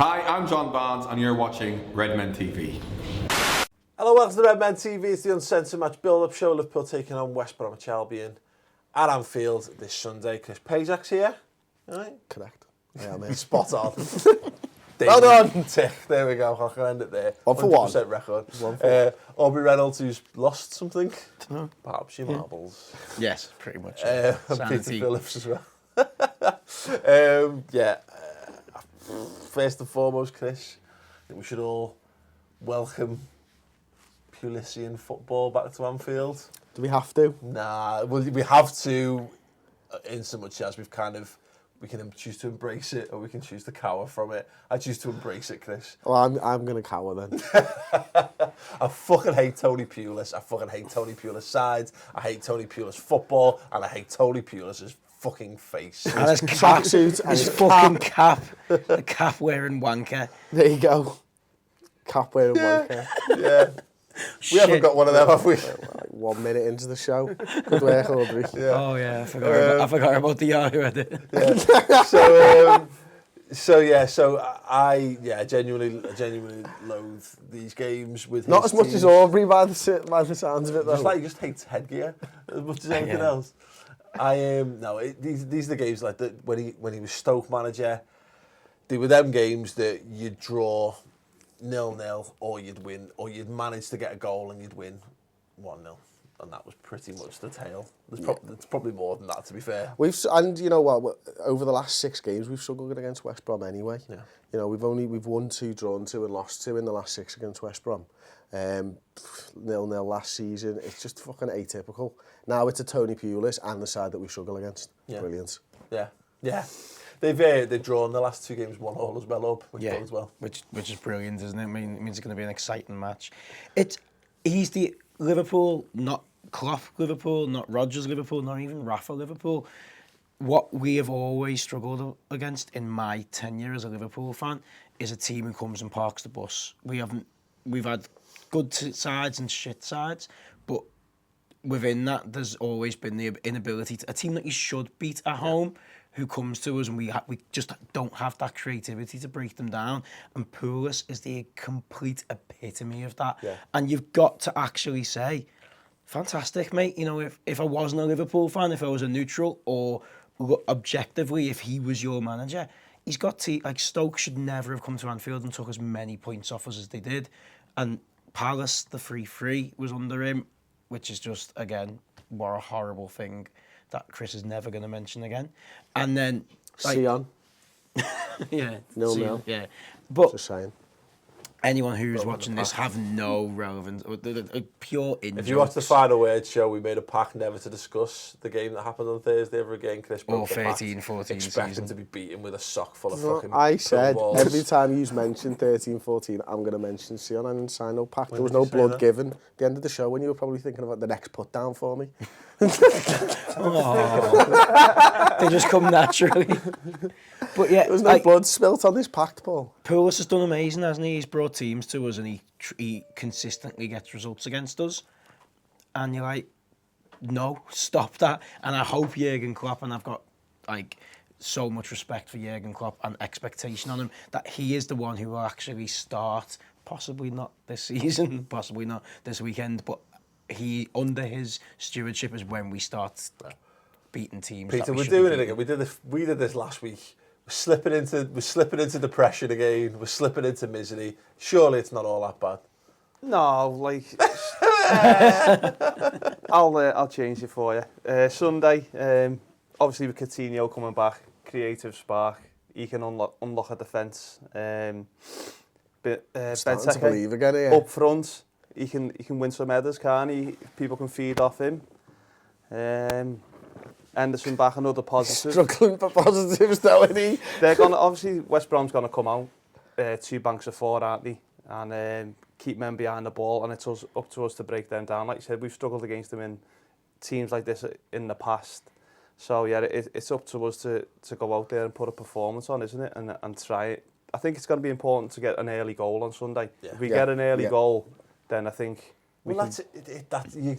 Hi, I'm John Barnes and you're watching Redmen TV. Hello, welcome to Redmen TV. It's the Uncensored match build-up show. Liverpool taking on West Bromwich Albion at Anfield this Sunday. Chris Pajak's here. All right? Correct. Yeah, mate. Spot on. Well done. Tick. There we go. I can end it there. 1 for 1. 100% record. 1 for 1. Aubrey Reynolds, who's lost something. Dunno. Perhaps your marbles. Yes, pretty much. And Peter Sanity. Phillips as well. First and foremost, Chris, I think we should all welcome Pullisian football back to Anfield. Do we have to? Nah, well, we have to, in so much as we can choose to embrace it or we can choose to cower from it. I choose to embrace it, Chris. Well, I'm going to cower then. I fucking hate Tony Pullis. I fucking hate Tony Pullis' sides. I hate Tony Pullis' football, and I hate Tony Pullis' fucking face. And his cap, tracksuit and his his fucking cap, the cap wearing wanker. There you go. Cap wearing wanker. Yeah. We haven't got one of them, have we? Like 1 minute into the show. Good work, Aubrey. Yeah. Oh yeah, I forgot about the Yahoo edit. Yeah. So I genuinely loathe these games with Not his as much teams. as Aubrey by the sounds of it, though. He just hates headgear as much as anything else. These are the games like that when he was Stoke manager. They were them games that you'd draw 0-0 or you'd win, or you'd manage to get a goal and you'd win 1-0. And that was pretty much the tale. There's probably more than that, to be fair. And you know what? Over the last 6 games, we've struggled against West Brom anyway. Yeah. You know, we've won 2, drawn 2, and lost 2 in the last 6 against West Brom. 0-0 last season. It's just fucking atypical. Now it's a Tony Pullis and the side that we struggle against. Yeah. Brilliant. Yeah. They've drawn the last 2 games 1-1 as well up. Which bodes well. which is brilliant, isn't it? I mean, it means it's going to be an exciting match. He's the Liverpool, not Klopp Liverpool, not Rodgers Liverpool, not even Rafa Liverpool. What we have always struggled against in my tenure as a Liverpool fan is a team who comes and parks the bus. We've had good sides and shit sides, but within that, there's always been the inability to a team that you should beat at home, who comes to us and we just don't have that creativity to break them down. And Pullis is the complete epitome of that. Yeah. And you've got to actually say, fantastic, mate. You know, if I wasn't a Liverpool fan, if I was a neutral, or objectively, if he was your manager, he's got to, like, Stoke should never have come to Anfield and took as many points off us as they did. And Palace, the 3-3 was under him, which is just, again, what a horrible thing that Chris is never going to mention again. And then... Sion. Yeah. 0-0. Yeah. But Just saying. anyone who's watching this have no relevance, or pure in-jokes. If you watch the Final Word show, we made a pact never to discuss the game that happened on Thursday ever again. Chris broke Or the pact, 13-14 expecting season. to be beaten with a sock full of No, fucking I said balls. every time you mention 13-14, I'm going to mention Sion. I didn't sign no pact. When There was did no you say blood that? given. At the end of the show, when you were probably thinking about the next put down for me. Oh. They just come naturally. But yeah, There was no blood spilt on this pact, Paul. Pullis has done amazing, hasn't he? He's brought teams to us and he consistently gets results against us. And you're like, no, stop that. And I hope Jurgen Klopp, and I've got like so much respect for Jurgen Klopp and expectation on him, that he is the one who will actually start, possibly not this season, possibly not this weekend, but he, under his stewardship, is when we start beating teams. Peter, we're doing it again. We did this last week. We're slipping into depression again. We're slipping into misery. Surely it's not all that bad. No, like I'll change it for you. Sunday, obviously with Coutinho coming back, creative spark. He can unlock a defence. Starting to believe again, yeah. Up front, he can win some headers, can't he? People can feed off him. Anderson back, another positive. Struggling for positives, though, isn't he? They're gonna obviously West Brom's gonna come out 2 banks of 4, aren't they? And keep men behind the ball, and it's up to us to break them down. Like you said, we've struggled against them in teams like this in the past. So yeah, it's up to us to go out there and put a performance on, isn't it? And try it. I think it's going to be important to get an early goal on Sunday. Yeah. If we get an early goal, then I think we can...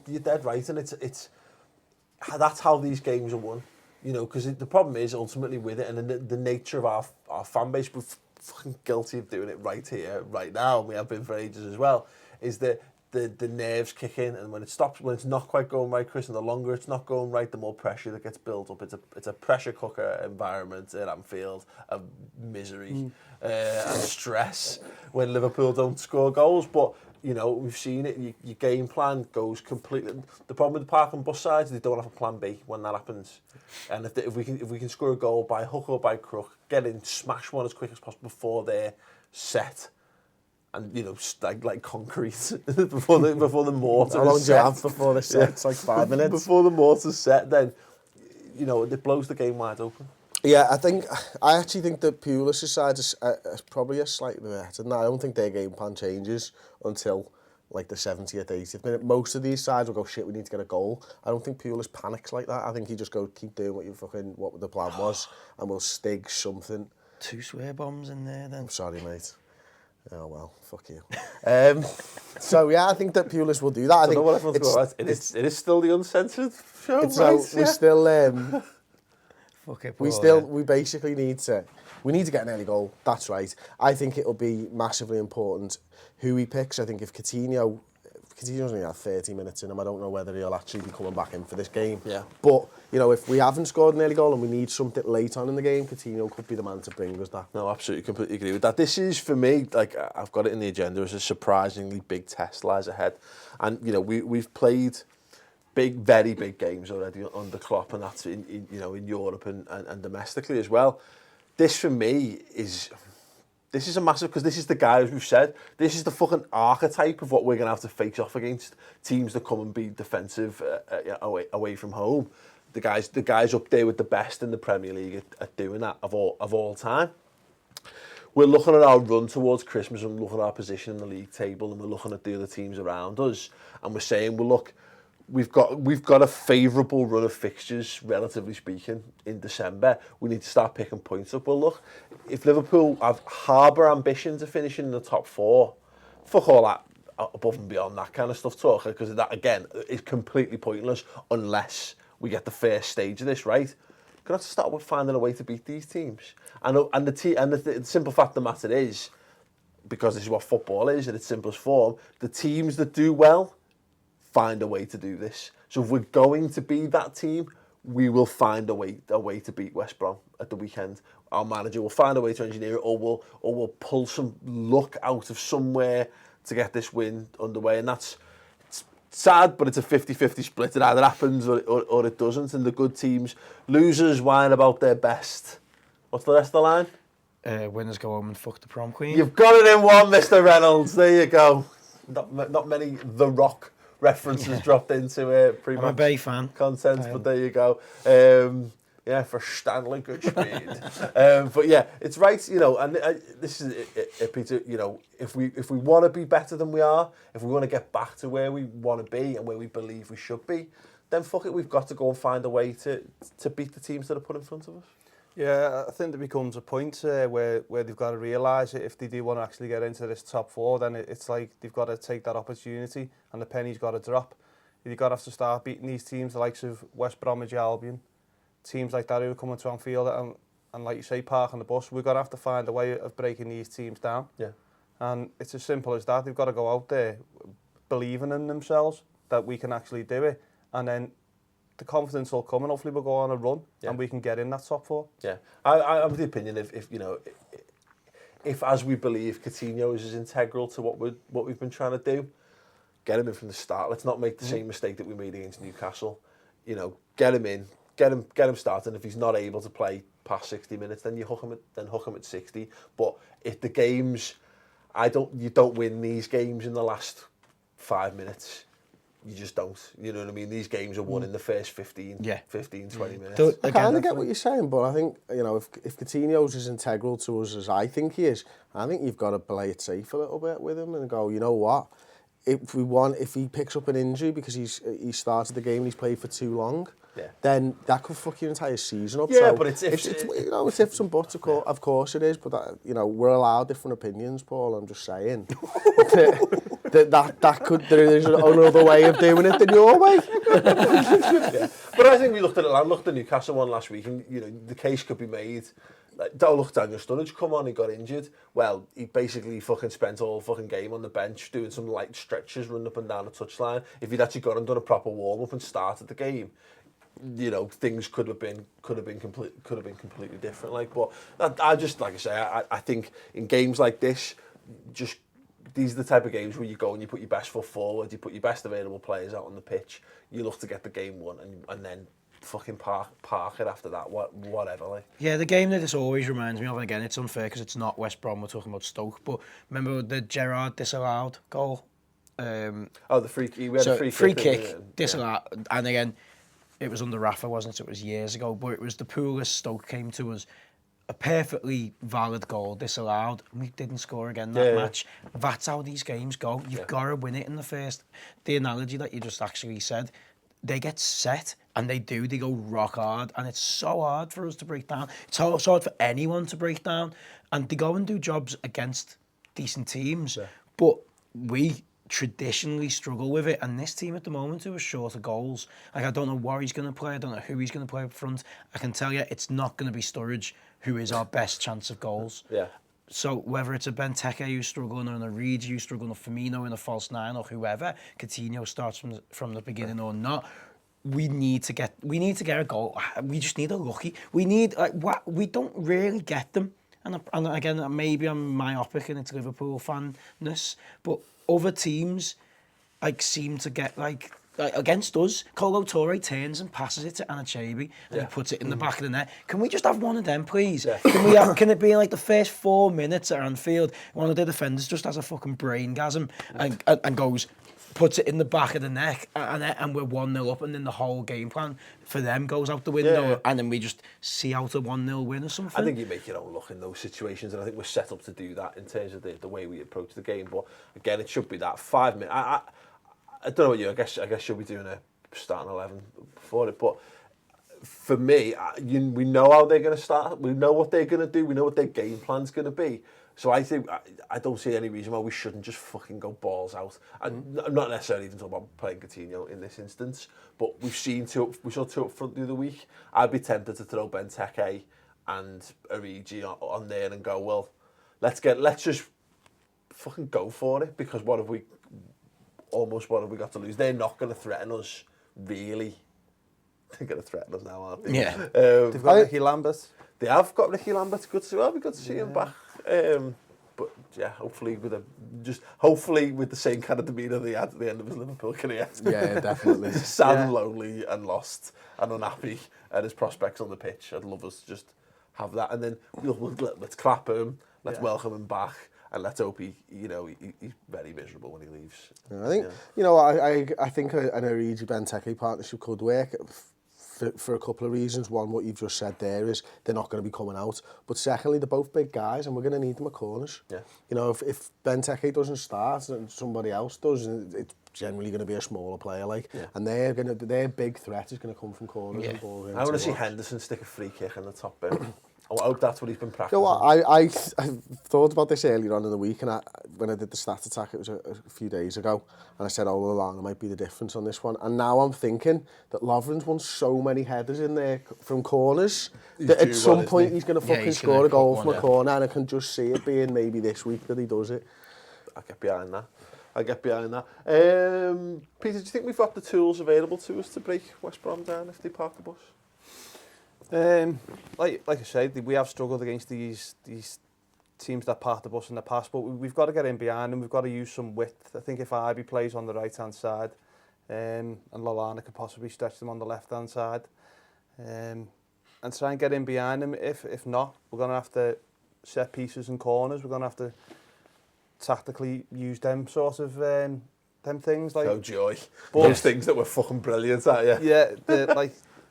You're dead right, and it's that's how these games are won. You know, because the problem is ultimately with it, and the nature of our fan base. fucking guilty of doing it right here, right now, and we have been for ages as well, is that the nerves kick in, and when it's not quite going right, Chris, and the longer it's not going right, the more pressure that gets built up. It's a pressure cooker environment at Anfield of misery and stress when Liverpool don't score goals. But you know, we've seen it. Your game plan goes completely. The problem with the park and bus sides is they don't have a plan B when that happens. And if we can score a goal by hook or by crook, get in, smash one as quick as possible before they're set. And you know, like concrete before the mortar. How long is do you set. have before the set? Yeah. It's like 5 minutes. Before the mortar's set, then you know it blows the game wide open. Yeah, I actually think that Pulis' side is probably a slightly better than that. I don't think their game plan changes until like the 70th, 80th minute. Most of these sides will go, shit, we need to get a goal. I don't think Pulis panics like that. I think he just go, keep doing what the plan was, and we'll stig something. 2 swear bombs in there then. I'm sorry, mate. Oh well, fuck you. So yeah, I think that Pulis will do that. I think know what everyone's going right. It is still the Uncensored show, it's right? we still Fuck it, we basically need to get an early goal. That's right. I think it'll be massively important who he picks. I think if Coutinho's only had 30 minutes in him, I don't know whether he'll actually be coming back in for this game. Yeah. But you know, if we haven't scored an early goal and we need something late on in the game, Coutinho could be the man to bring us that. No, absolutely, completely agree with that. This is, for me, like I've got it in the agenda, as a surprisingly big test lies ahead. And, you know, we've played very big games already under Klopp, and that's in Europe and domestically as well. This, for me, is a massive, because this is the guy, as we've said, this is the fucking archetype of what we're going to have to face off against teams that come and be defensive away from home. The guys up there with the best in the Premier League at doing that of all time. We're looking at our run towards Christmas and looking at our position in the league table, and we're looking at the other teams around us, and we're saying, well, look, we've got a favourable run of fixtures, relatively speaking, in December. We need to start picking points up. Well, look, if Liverpool harbour ambitions of finishing in the top 4, fuck all that above and beyond that kind of stuff talk, because that, again, is completely pointless unless we get the first stage of this right. We're going to have to start with finding a way to beat these teams. And the simple fact of the matter is, because this is what football is in its simplest form, the teams that do well find a way to do this. So if we're going to be that team, we will find a way to beat West Brom at the weekend. Our manager will find a way to engineer it, or we'll pull some luck out of somewhere to get this win underway. And it's sad, but it's a 50-50 split. It either happens or it doesn't. And the good teams, losers whine about their best. What's the rest of the line? Winners go home and fuck the prom queen. You've got it in one, Mr. Reynolds. There you go. Not many The Rock references dropped into pre-match. I'm a Bay fan. Content, but there you go. For Stanley Goodspeed. But yeah, it's right, you know, and this is it, Peter, you know, if we want to be better than we are, if we want to get back to where we want to be and where we believe we should be, then fuck it, we've got to go and find a way to beat the teams that are put in front of us. Yeah, I think there becomes a point where they've got to realise that if they do want to actually get into this top 4, then it's like they've got to take that opportunity and the penny's got to drop. You've got to have to start beating these teams, the likes of West Bromwich Albion, teams like that who are coming to Anfield and like you say, parking the bus. We've got to have to find a way of breaking these teams down. Yeah. And it's as simple as that. They've got to go out there believing in themselves that we can actually do it, and then the confidence will come, and hopefully we'll go on a run and we can get in that top 4. Yeah, I'm of the opinion if you know, if as we believe Coutinho is as integral to what we've been trying to do, get him in from the start. Let's not make the same mistake that we made against Newcastle. You know, get him in, get him starting. If he's not able to play past 60 minutes, then you hook him at 60. But if the games, you don't win these games in the last 5 minutes. You just don't. You know what I mean? These games are won in the first 15, 20 minutes. I kind of get what you're saying, but I think, you know, if Coutinho's as integral to us as I think he is, I think you've got to play it safe a little bit with him and go, you know what? If he picks up an injury because he started the game and he's played for too long, then that could fuck your entire season up. Yeah, so but it's you know, it's ifs and buts, of course it is, but that, you know, we're allowed different opinions, Paul. I'm just saying that could, there's another way of doing it than your way. But I think we looked at Newcastle one last week, and you know the case could be made Like, don't look, Daniel Sturridge come on, he got injured. Well, he basically fucking spent all fucking game on the bench doing some light stretches, running up and down the touchline. If he'd actually gone and done a proper warm up and started the game, you know, things could have been completely different. Like, but I just, like I say, I think in games like this, just these are the type of games where you go and you put your best foot forward, you put your best available players out on the pitch, you look to get the game won, and then fucking park it after that, whatever. Like. Yeah, the game that this always reminds me of, and again, it's unfair because it's not West Brom, we're talking about Stoke, but remember the Gerrard disallowed goal? The free kick. We had a free kick disallowed, and again, it was under Rafa, wasn't it? It was years ago, but it was the Pullis Stoke came to us, a perfectly valid goal disallowed, and we didn't score again that match. That's how these games go. You've got to win it in the first. The analogy that you just actually said, they get set, and they go rock hard, and it's so hard for us to break down. It's so hard for anyone to break down, and they go and do jobs against decent teams, but we traditionally struggle with it, and this team at the moment who are short of goals. Like, I don't know what he's going to play, I don't know who he's going to play up front. I can tell you it's not going to be Sturridge who is our best chance of goals. Yeah. So whether it's a Benteke who's struggling, or an Origi who's struggling, or Firmino in a false nine, or whoever, Coutinho starts from the beginning or not, we need to get a goal. We just need a lucky. We don't really get them. And again, maybe I'm myopic and it's Liverpool fanness, but other teams seem to get against us. Kolo Touré turns and passes it to Anachabi and he puts it in the back of the net. Can we just have one of them, please? Yeah. Can it be like the first 4 minutes at Anfield, one of the defenders just has a fucking braingasm and goes, puts it in the back of the neck, and we're 1-0 up, and then the whole game plan for them goes out the window, and then we just see out a 1-0 win or something. I think you make your own luck in those situations, and I think we're set up to do that in terms of the way we approach the game. But again, it should be that 5 minutes. I don't know what you. I guess you'll be doing a starting 11 for it, but for me, we know how they're going to start. We know what they're going to do. We know what their game plan's going to be. So I think I don't see any reason why we shouldn't just fucking go balls out. And I'm not necessarily even talking about playing Coutinho in this instance, but we saw two up front the other week. I'd be tempted to throw Benteke and Origi on there and go, well, let's just fucking go for it, because what have we got to lose? They're not going to threaten us, really. They're going to threaten us now, aren't they? Yeah. They've got Ricky Lambert. They have got Ricky Lambert. Good to see him back. But yeah, hopefully with the same kind of demeanour they had at the end of his Liverpool career. Yeah, definitely. Sad and lonely and lost and unhappy at his prospects on the pitch. I'd love us to just have that, and then let's clap him, let's welcome him back, and let's hope he's very miserable when he leaves. I think I think an Origi Benteke partnership could work. For a couple of reasons. One, what you've just said there is they're not going to be coming out. But secondly, they're both big guys and we're going to need them at corners. Yeah. You know, if Benteke doesn't start and somebody else does, it's generally going to be a smaller player. And their big threat is going to come from corners. And ball I want to see Henderson stick a free kick in the top bit. I hope that's what he's been practicing. You know what, I thought about this earlier on in the week, and when I did the stat attack, it was a few days ago, and I said, Lallana might be the difference on this one. And now I'm thinking that Lovren's won so many headers in there from corners that at some point he's going to fucking score a goal from a corner, and I can just see it being maybe this week that he does it. I get behind that. Peter, do you think we've got the tools available to us to break West Brom down if they park the bus? Like I said, we have struggled against these teams that parked the bus in the past, but we've got to get in behind them. We've got to use some width. I think if Aubrey plays on the right hand side, and Lallana could possibly stretch them on the left hand side, and try and get in behind them. If not, we're going to have to set pieces and corners. We're going to have to tactically use them sort of them things like. Oh joy! Those things that were fucking brilliant at you. Yeah,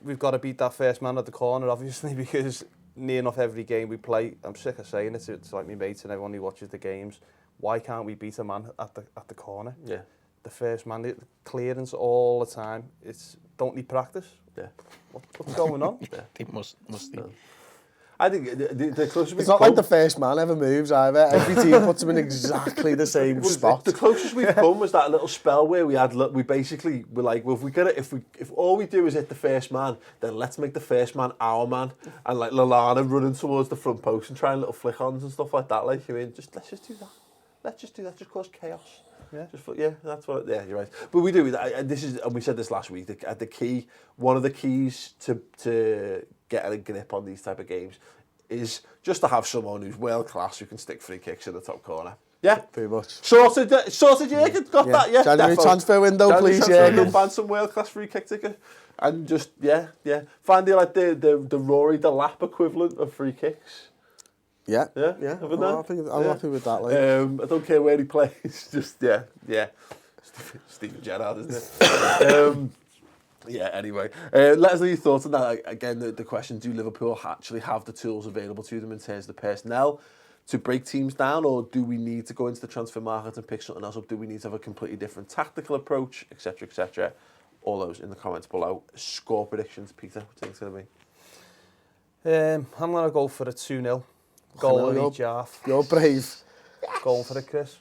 we've got to beat that first man at the corner, obviously, because near enough every game we play, I'm sick of saying it, it's like my mates and everyone who watches the games, why can't we beat a man at the corner? Yeah. The first man, the clearance all the time. Don't need practice. Yeah. What's going on? They must. I think the closest we've It's not come, like the first man ever moves either. Every team puts him in exactly the same spot. The closest we've come was that little spell where we basically were like, well, if all we do is hit the first man, then let's make the first man our man, and like Lallana running towards the front post and trying little flick-ons and stuff like that. Like, let's just do that. Let's just do that. Just cause chaos. Yeah, that's what. Yeah, you're right. But we do. And we said this last week. The key, one of the keys to getting a grip on these type of games, is just to have someone who's world class who can stick free kicks in the top corner. Yeah, pretty much. Sorted. Jürgen got that. Yeah, January transfer window, please. Yeah, find some world class free kick ticker, and just find the Rory Delap equivalent of free kicks. Yeah. I'm happy with that. Like. I don't care where he plays. Just Steven Gerrard, isn't it? Anyway, let us know your thoughts on that. Like, again, the question: do Liverpool actually have the tools available to them in terms of the personnel to break teams down, or do we need to go into the transfer market and pick something else up? Do we need to have a completely different tactical approach, etc., etc.? All those in the comments below. Score predictions, Peter. What do you think it's going to be? I'm going to go for a 2-0. Goal in each half. You're brave. Going for it, Chris.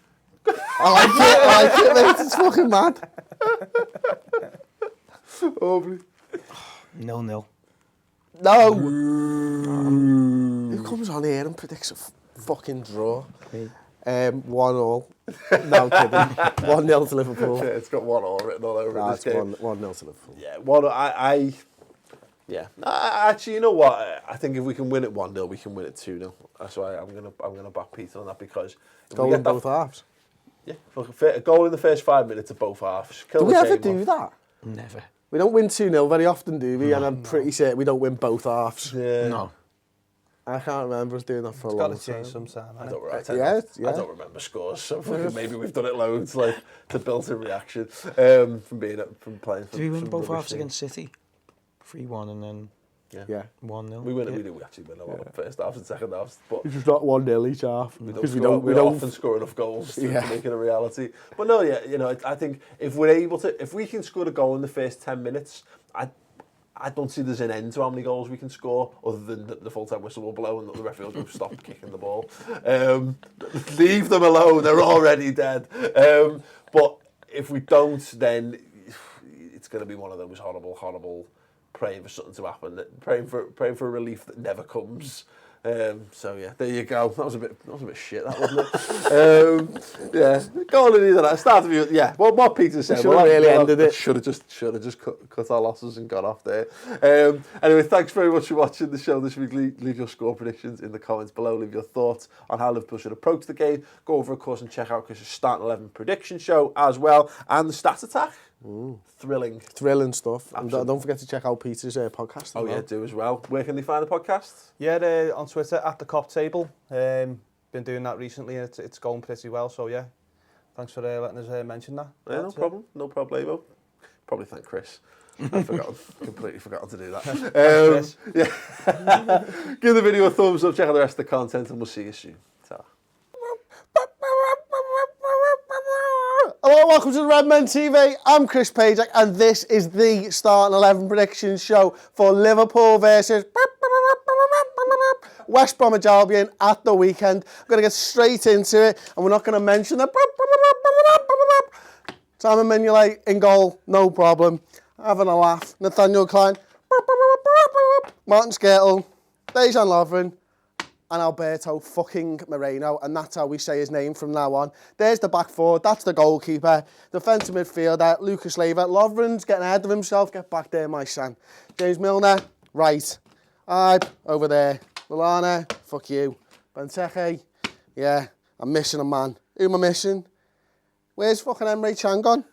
I like it, mate. It's fucking mad. Aubrey. 0-0. No. Who comes on here and predicts a fucking draw? 1-1. No, kidding. 1-0 to Liverpool. Yeah, it's got 1-1 written all over it. It's 1-0 to Liverpool. Yeah, actually, you know what? I think if we can win it 1-0, we can win it 2-0. That's why I'm gonna back Peter on that, because if Goal we get in both halves. Yeah, look, a goal in the first 5 minutes of both halves. Do we ever do that? Never. We don't win 2-0 very often, do we? And I'm pretty certain we don't win both halves. Yeah. No. I can't remember us doing that for a It's long got to time. change sometime. I don't, Yeah. I don't remember scores, so maybe we've done it loads, like to build a reaction from playing. Did we win from both rubbish halves teams. against City? 3-1 and then Yeah. 1-0. We actually win a lot of first halves and second halves, but It's just not 1-0 each half. we Because don't often score enough goals to make it a reality. But no, I think if we can score a goal in the first 10 minutes, I don't see there's an end to how many goals we can score, other than the full-time whistle will blow and the referee will go, stop kicking the ball. Leave them alone, they're already dead. But if we don't, then it's going to be one of those horrible praying for something to happen, praying for a relief that never comes. So yeah, there you go. That was a bit shit, that wasn't it? Yeah, go on and either that. Start of you. Yeah, what Peter said. Should have really ended it. Should have just cut our losses and got off there. Anyway, thanks very much for watching the show this week. Leave your score predictions in the comments below. Leave your thoughts on how Liverpool should approach the game. Go over, of course, and check out Chris's Starting 11 prediction show as well, and the Stat Attack. Thrilling stuff. And don't forget to check out Peter's podcast. Oh yeah, do as well. Where can they find the podcast? Yeah, on Twitter at the Cop Table. Been doing that recently, and it's going pretty well. So yeah, thanks for letting us mention that. Yeah, no problem. No problemo. Probably thank Chris. I've completely forgotten to do that. Yeah. Give the video a thumbs up. Check out the rest of the content, and we'll see you soon. Ta. Hello, welcome to the Redmen TV. I'm Chris Pajak, and this is the Starting 11 prediction show for Liverpool versus West Bromwich Albion at the weekend. I'm going to get straight into it, and we're not going to mention the Simon Mignolet in goal, no problem. Having a laugh. Nathaniel Klein, Martin Skirtle, Dejan Lovren, and Alberto fucking Moreno, and that's how we say his name from now on. There's the back four, that's the goalkeeper, defensive midfielder, Lucas Leiva. Lovren's getting ahead of himself, get back there, my son. James Milner, right. Ibe, over there. Lallana, fuck you. Benteke, yeah, I'm missing a man. Who am I missing? Where's fucking Emre Can gone?